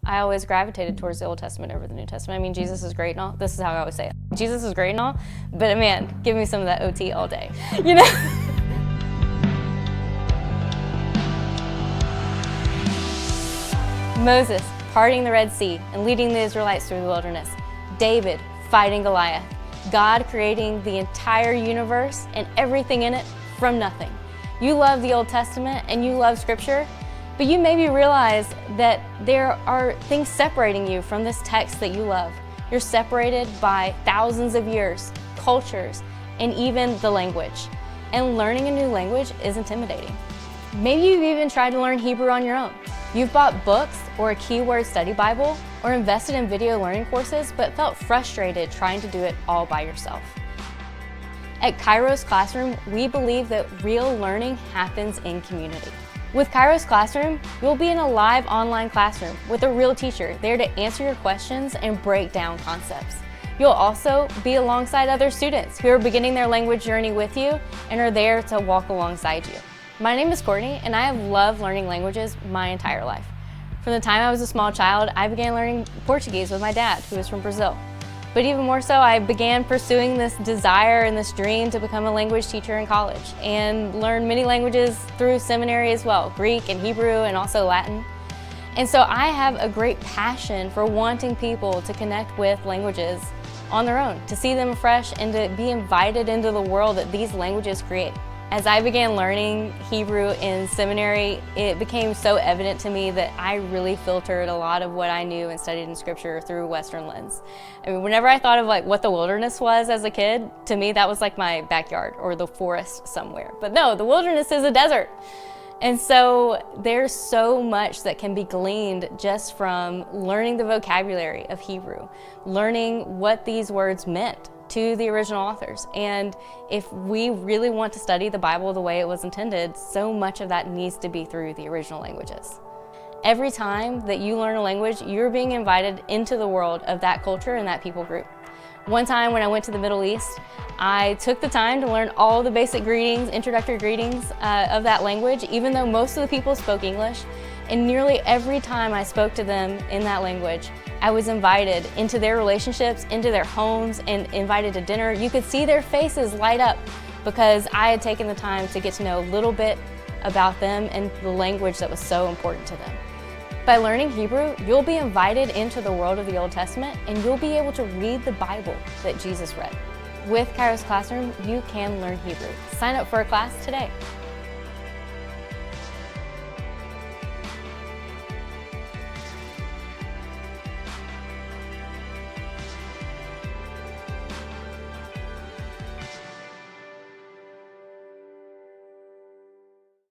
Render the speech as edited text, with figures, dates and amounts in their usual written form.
I always gravitated towards the Old Testament over the New Testament. I mean, Jesus is great and all. This is how I always say it. Jesus is great and all, but man, give me some of that OT all day, you know? Moses parting the Red Sea and leading the Israelites through the wilderness. David fighting Goliath. God creating the entire universe and everything in it from nothing. You love the Old Testament and you love Scripture, but you maybe realize that there are things separating you from this text that you love. You're separated by thousands of years, cultures, and even the language. And learning a new language is intimidating. Maybe you've even tried to learn Hebrew on your own. You've bought books or a keyword study Bible or invested in video learning courses, but felt frustrated trying to do it all by yourself. At Kairos Classroom, we believe that real learning happens in community. With Kairos Classroom, you'll be in a live online classroom with a real teacher there to answer your questions and break down concepts. You'll also be alongside other students who are beginning their language journey with you and are there to walk alongside you. My name is Courtney, and I have loved learning languages my entire life. From the time I was a small child, I began learning Portuguese with my dad, who is from Brazil. But even more so, I began pursuing this desire and this dream to become a language teacher in college and learn many languages through seminary as well, Greek and Hebrew and also Latin. And so I have a great passion for wanting people to connect with languages on their own, to see them afresh and to be invited into the world that these languages create. As I began learning Hebrew in seminary, it became so evident to me that I really filtered a lot of what I knew and studied in Scripture through a Western lens. I mean, whenever I thought of like what the wilderness was as a kid, to me that was like my backyard or the forest somewhere. But no, the wilderness is a desert. And so there's so much that can be gleaned just from learning the vocabulary of Hebrew, learning what these words meant to the original authors. And if we really want to study the Bible the way it was intended, so much of that needs to be through the original languages. Every time that you learn a language, you're being invited into the world of that culture and that people group. One time when I went to the Middle East, I took the time to learn all the basic greetings, introductory greetings of that language, even though most of the people spoke English. And nearly every time I spoke to them in that language, I was invited into their relationships, into their homes, and invited to dinner. You could see their faces light up because I had taken the time to get to know a little bit about them and the language that was so important to them. By learning Hebrew, you'll be invited into the world of the Old Testament and you'll be able to read the Bible that Jesus read. With Kairos Classroom, you can learn Hebrew. Sign up for a class today.